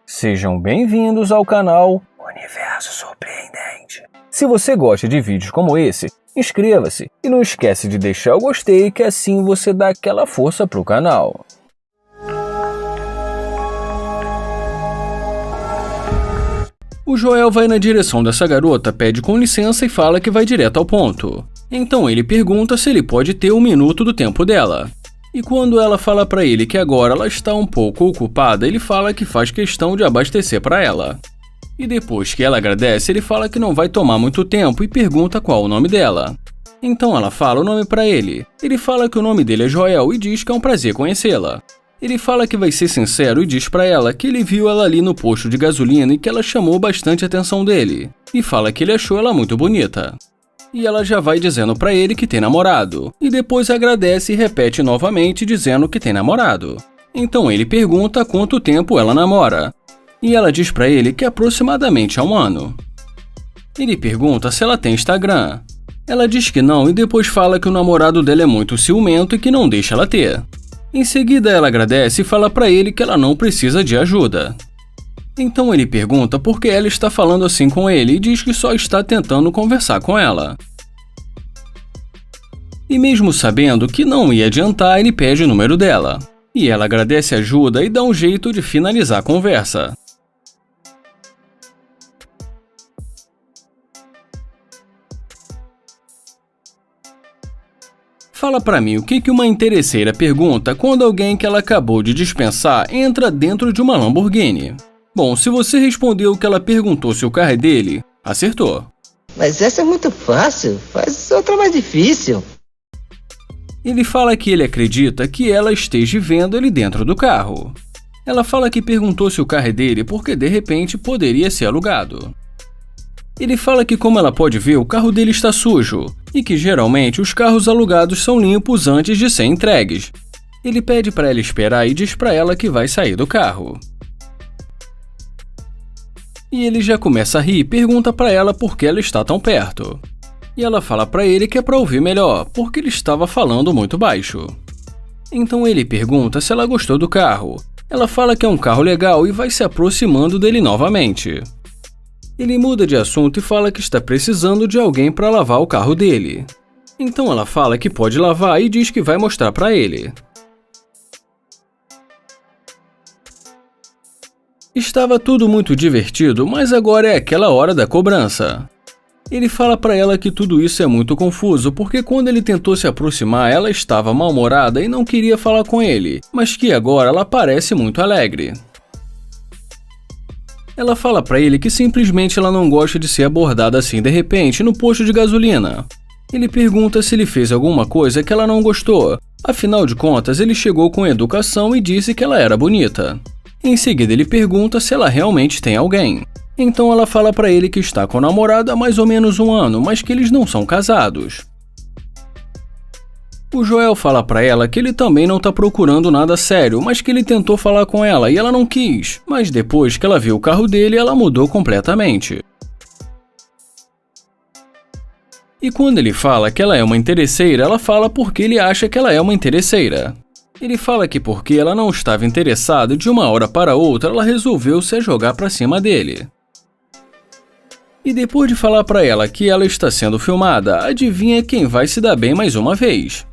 Sejam bem-vindos ao canal Universo Surpreendente. Se você gosta de vídeos como esse, inscreva-se e não esquece de deixar o gostei, que assim você dá aquela força pro canal. O Joel vai na direção dessa garota, pede com licença e fala que vai direto ao ponto. Então ele pergunta se ele pode ter 1 minuto do tempo dela. E quando ela fala pra ele que agora ela está um pouco ocupada, ele fala que faz questão de abastecer pra ela. E depois que ela agradece, ele fala que não vai tomar muito tempo e pergunta qual o nome dela. Então ela fala o nome pra ele. Ele fala que o nome dele é Joel e diz que é um prazer conhecê-la. Ele fala que vai ser sincero e diz pra ela que ele viu ela ali no posto de gasolina e que ela chamou bastante a atenção dele. E fala que ele achou ela muito bonita. E ela já vai dizendo pra ele que tem namorado. E depois agradece e repete novamente dizendo que tem namorado. Então ele pergunta há quanto tempo ela namora. E ela diz pra ele que aproximadamente há 1 ano. Ele pergunta se ela tem Instagram. Ela diz que não e depois fala que o namorado dela é muito ciumento e que não deixa ela ter. Em seguida ela agradece e fala pra ele que ela não precisa de ajuda. Então ele pergunta por que ela está falando assim com ele e diz que só está tentando conversar com ela. E mesmo sabendo que não ia adiantar, ele pede o número dela. E ela agradece a ajuda e dá um jeito de finalizar a conversa. Fala pra mim o que uma interesseira pergunta quando alguém que ela acabou de dispensar entra dentro de uma Lamborghini. Bom, se você respondeu o que ela perguntou se o carro é dele, acertou. Mas essa é muito fácil, faz outra mais difícil. Ele fala que ele acredita que ela esteja vendo ele dentro do carro. Ela fala que perguntou se o carro é dele porque de repente poderia ser alugado. Ele fala que como ela pode ver, o carro dele está sujo e que geralmente os carros alugados são limpos antes de serem entregues. Ele pede para ela esperar e diz para ela que vai sair do carro. E ele já começa a rir e pergunta para ela por que ela está tão perto. E ela fala para ele que é para ouvir melhor, porque ele estava falando muito baixo. Então ele pergunta se ela gostou do carro. Ela fala que é um carro legal e vai se aproximando dele novamente. Ele muda de assunto e fala que está precisando de alguém para lavar o carro dele. Então ela fala que pode lavar e diz que vai mostrar para ele. Estava tudo muito divertido, mas agora é aquela hora da cobrança. Ele fala para ela que tudo isso é muito confuso, porque quando ele tentou se aproximar, ela estava mal-humorada e não queria falar com ele, mas que agora ela parece muito alegre. Ela fala pra ele que simplesmente ela não gosta de ser abordada assim de repente no posto de gasolina. Ele pergunta se ele fez alguma coisa que ela não gostou. Afinal de contas, ele chegou com educação e disse que ela era bonita. Em seguida, ele pergunta se ela realmente tem alguém. Então ela fala pra ele que está com o namorado há mais ou menos 1 ano, mas que eles não são casados. O Joel fala pra ela que ele também não tá procurando nada sério, mas que ele tentou falar com ela e ela não quis. Mas depois que ela viu o carro dele, ela mudou completamente. E quando ele fala que ela é uma interesseira, ela fala porque ele acha que ela é uma interesseira. Ele fala que porque ela não estava interessada e de uma hora para outra ela resolveu se jogar pra cima dele. E depois de falar pra ela que ela está sendo filmada, adivinha quem vai se dar bem mais uma vez?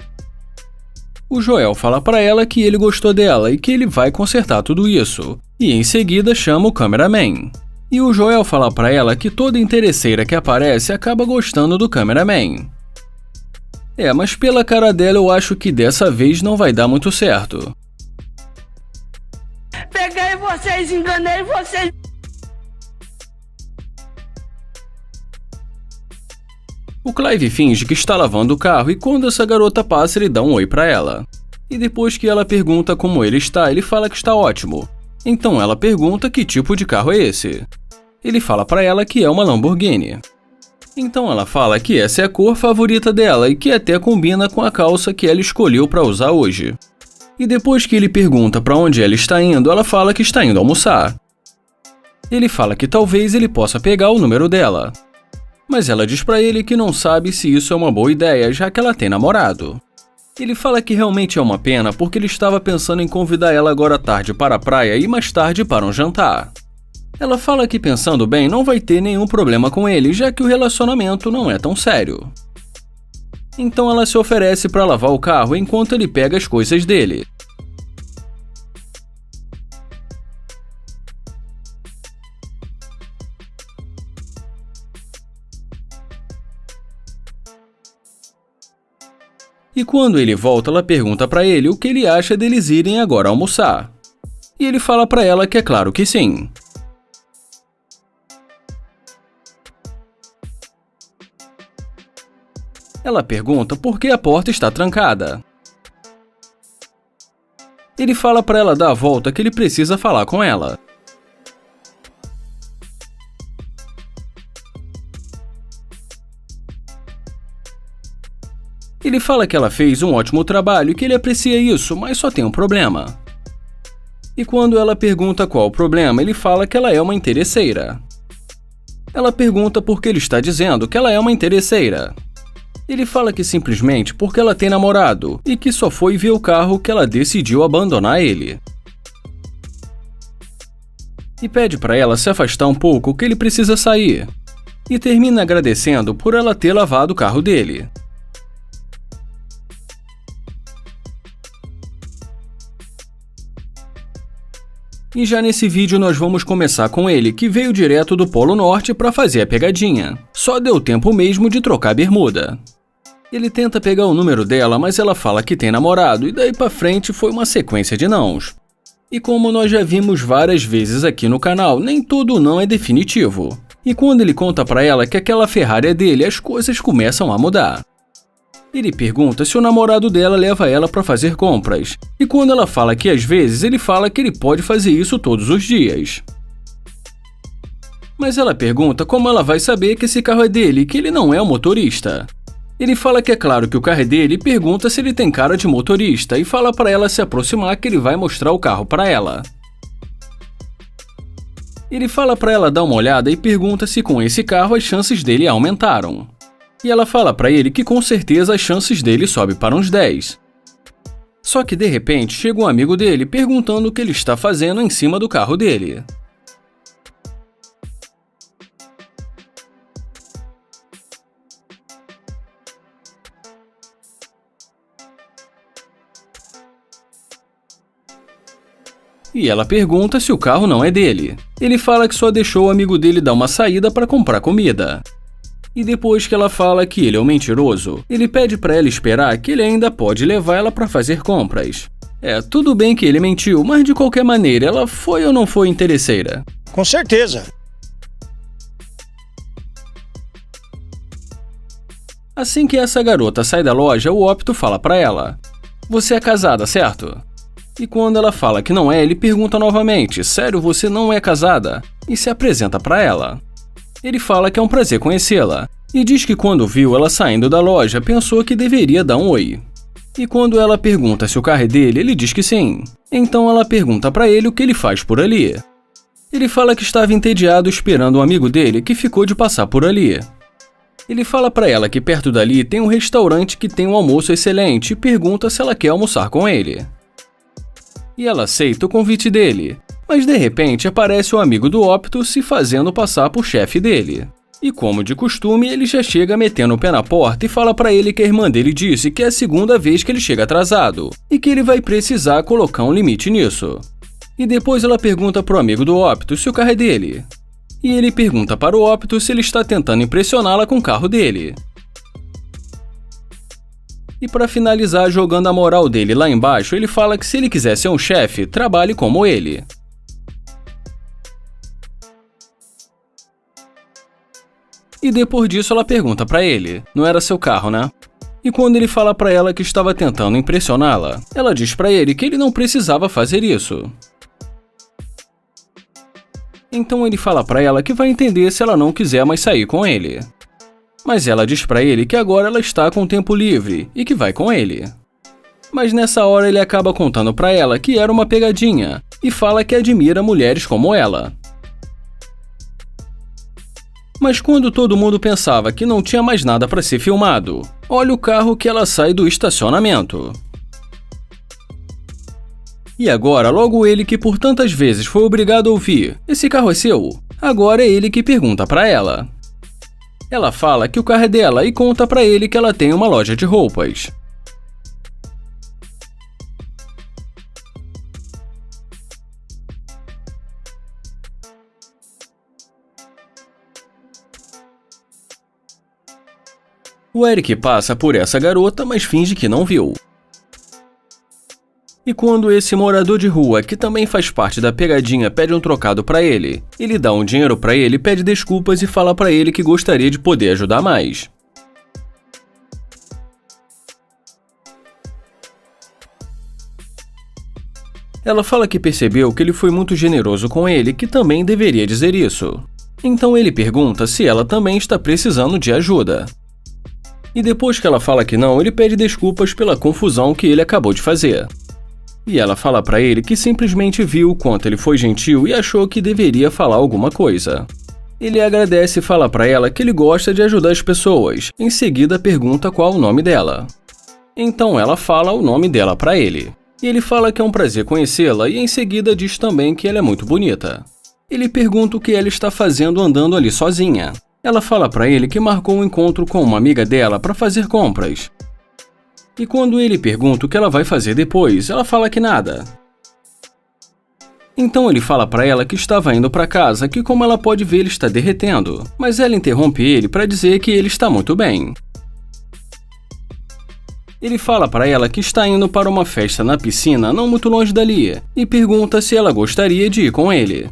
O Joel fala pra ela que ele gostou dela e que ele vai consertar tudo isso. E em seguida chama o cameraman. E o Joel fala pra ela que toda interesseira que aparece acaba gostando do cameraman. Mas pela cara dela eu acho que dessa vez não vai dar muito certo. Peguei vocês, enganei vocês. O Clive finge que está lavando o carro e quando essa garota passa ele dá um oi pra ela. E depois que ela pergunta como ele está, ele fala que está ótimo. Então ela pergunta que tipo de carro é esse. Ele fala pra ela que é uma Lamborghini. Então ela fala que essa é a cor favorita dela e que até combina com a calça que ela escolheu pra usar hoje. E depois que ele pergunta pra onde ela está indo, ela fala que está indo almoçar. Ele fala que talvez ele possa pegar o número dela. Mas ela diz pra ele que não sabe se isso é uma boa ideia, já que ela tem namorado. Ele fala que realmente é uma pena porque ele estava pensando em convidar ela agora à tarde para a praia e mais tarde para um jantar. Ela fala que pensando bem não vai ter nenhum problema com ele, já que o relacionamento não é tão sério. Então ela se oferece para lavar o carro enquanto ele pega as coisas dele. E quando ele volta, ela pergunta para ele o que ele acha deles irem agora almoçar. E ele fala para ela que é claro que sim. Ela pergunta por que a porta está trancada. Ele fala para ela dar a volta que ele precisa falar com ela. Ele fala que ela fez um ótimo trabalho e que ele aprecia isso, mas só tem um problema. E quando ela pergunta qual o problema, ele fala que ela é uma interesseira. Ela pergunta por que ele está dizendo que ela é uma interesseira. Ele fala que simplesmente porque ela tem namorado e que só foi ver o carro que ela decidiu abandonar ele. E pede para ela se afastar um pouco que ele precisa sair. E termina agradecendo por ela ter lavado o carro dele. E já nesse vídeo nós vamos começar com ele, que veio direto do Polo Norte para fazer a pegadinha. Só deu tempo mesmo de trocar a bermuda. Ele tenta pegar o número dela, mas ela fala que tem namorado, e daí pra frente foi uma sequência de nãos. E como nós já vimos várias vezes aqui no canal, nem todo não é definitivo. E quando ele conta pra ela que aquela Ferrari é dele, as coisas começam a mudar. Ele pergunta se o namorado dela leva ela para fazer compras, e quando ela fala que às vezes, ele fala que ele pode fazer isso todos os dias. Mas ela pergunta como ela vai saber que esse carro é dele e que ele não é o motorista. Ele fala que é claro que o carro é dele e pergunta se ele tem cara de motorista e fala para ela se aproximar que ele vai mostrar o carro para ela. Ele fala para ela dar uma olhada e pergunta se com esse carro as chances dele aumentaram. E ela fala para ele que com certeza as chances dele sobem para uns 10. Só que de repente chega um amigo dele perguntando o que ele está fazendo em cima do carro dele. E ela pergunta se o carro não é dele. Ele fala que só deixou o amigo dele dar uma saída para comprar comida. E depois que ela fala que ele é um mentiroso, ele pede para ela esperar que ele ainda pode levar ela para fazer compras. Tudo bem que ele mentiu, mas de qualquer maneira, ela foi ou não foi interesseira? Com certeza. Assim que essa garota sai da loja, o Opto fala para ela: "Você é casada, certo?" E quando ela fala que não é, ele pergunta novamente: "Sério, você não é casada?" E se apresenta para ela. Ele fala que é um prazer conhecê-la, e diz que quando viu ela saindo da loja, pensou que deveria dar um oi. E quando ela pergunta se o carro é dele, ele diz que sim. Então ela pergunta para ele o que ele faz por ali. Ele fala que estava entediado esperando um amigo dele que ficou de passar por ali. Ele fala para ela que perto dali tem um restaurante que tem um almoço excelente e pergunta se ela quer almoçar com ele. E ela aceita o convite dele. Mas de repente aparece o amigo do Opto se fazendo passar por chefe dele. E como de costume, ele já chega metendo o pé na porta e fala pra ele que a irmã dele disse que é a segunda vez que ele chega atrasado e que ele vai precisar colocar um limite nisso. E depois ela pergunta pro amigo do Opto se o carro é dele. E ele pergunta para o Opto se ele está tentando impressioná-la com o carro dele. E para finalizar jogando a moral dele lá embaixo, ele fala que se ele quiser ser um chefe, trabalhe como ele. E depois disso ela pergunta pra ele: "Não era seu carro, né?" E quando ele fala pra ela que estava tentando impressioná-la, ela diz pra ele que ele não precisava fazer isso. Então ele fala pra ela que vai entender se ela não quiser mais sair com ele. Mas ela diz pra ele que agora ela está com tempo livre e que vai com ele. Mas nessa hora ele acaba contando pra ela que era uma pegadinha e fala que admira mulheres como ela. Mas quando todo mundo pensava que não tinha mais nada para ser filmado, olha o carro que ela sai do estacionamento. E agora, logo ele que por tantas vezes foi obrigado a ouvir: "Esse carro é seu?", agora é ele que pergunta para ela. Ela fala que o carro é dela e conta para ele que ela tem uma loja de roupas. O Eric passa por essa garota, mas finge que não viu. E quando esse morador de rua, que também faz parte da pegadinha, pede um trocado pra ele dá um dinheiro pra ele, pede desculpas e fala pra ele que gostaria de poder ajudar mais. Ela fala que percebeu que ele foi muito generoso com ele, que também deveria dizer isso. Então ele pergunta se ela também está precisando de ajuda. E depois que ela fala que não, ele pede desculpas pela confusão que ele acabou de fazer. E ela fala pra ele que simplesmente viu o quanto ele foi gentil e achou que deveria falar alguma coisa. Ele agradece e fala pra ela que ele gosta de ajudar as pessoas. Em seguida pergunta qual o nome dela. Então ela fala o nome dela pra ele. E ele fala que é um prazer conhecê-la e em seguida diz também que ela é muito bonita. Ele pergunta o que ela está fazendo andando ali sozinha. Ela fala pra ele que marcou um encontro com uma amiga dela para fazer compras. E quando ele pergunta o que ela vai fazer depois, ela fala que nada. Então ele fala pra ela que estava indo para casa, que como ela pode ver ele está derretendo, mas ela interrompe ele para dizer que ele está muito bem. Ele fala pra ela que está indo para uma festa na piscina não muito longe dali e pergunta se ela gostaria de ir com ele.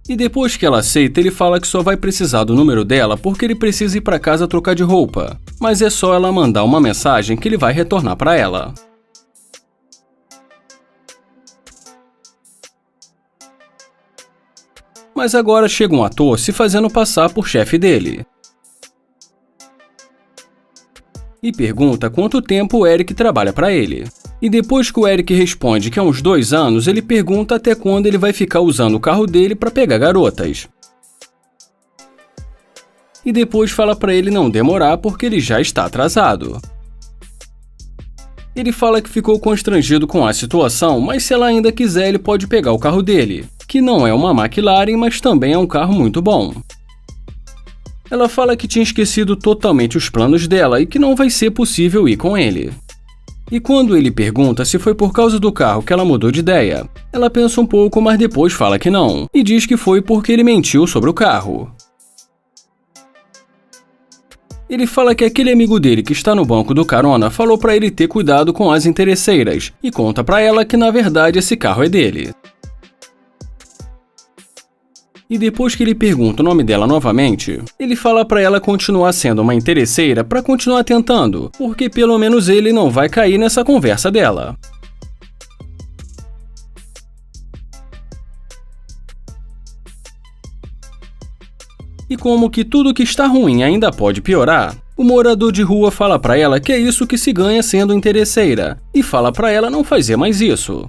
E depois que ela aceita, ele fala que só vai precisar do número dela porque ele precisa ir para casa trocar de roupa, mas é só ela mandar uma mensagem que ele vai retornar para ela. Mas agora chega um ator se fazendo passar por chefe dele. E pergunta quanto tempo o Eric trabalha para ele. E depois que o Eric responde que há uns 2 anos, ele pergunta até quando ele vai ficar usando o carro dele para pegar garotas. E depois fala para ele não demorar porque ele já está atrasado. Ele fala que ficou constrangido com a situação, mas se ela ainda quiser ele pode pegar o carro dele, que não é uma McLaren, mas também é um carro muito bom. Ela fala que tinha esquecido totalmente os planos dela e que não vai ser possível ir com ele. E quando ele pergunta se foi por causa do carro que ela mudou de ideia, ela pensa um pouco, mas depois fala que não, e diz que foi porque ele mentiu sobre o carro. Ele fala que aquele amigo dele que está no banco do carona falou pra ele ter cuidado com as interesseiras, e conta pra ela que na verdade esse carro é dele. E depois que ele pergunta o nome dela novamente, ele fala pra ela continuar sendo uma interesseira pra continuar tentando, porque pelo menos ele não vai cair nessa conversa dela. E como que tudo que está ruim ainda pode piorar, o morador de rua fala pra ela que é isso que se ganha sendo interesseira, e fala pra ela não fazer mais isso.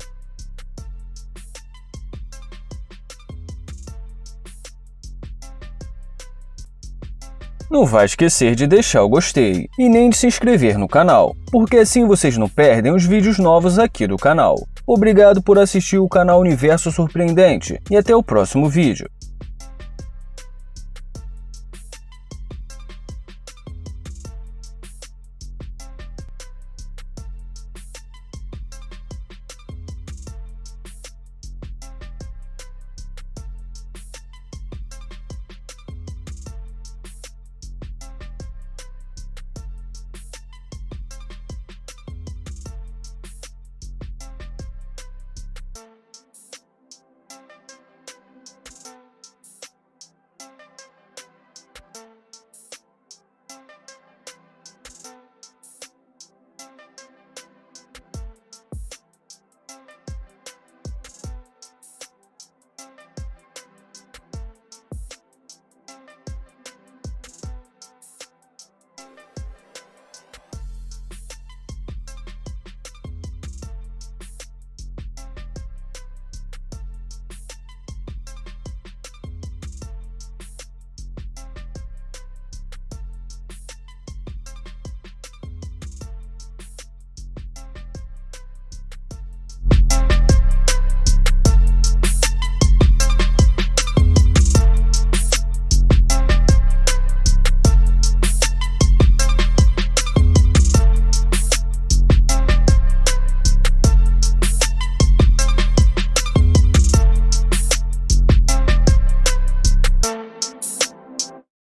Não vai esquecer de deixar o gostei e nem de se inscrever no canal, porque assim vocês não perdem os vídeos novos aqui do canal. Obrigado por assistir o canal Universo Surpreendente e até o próximo vídeo.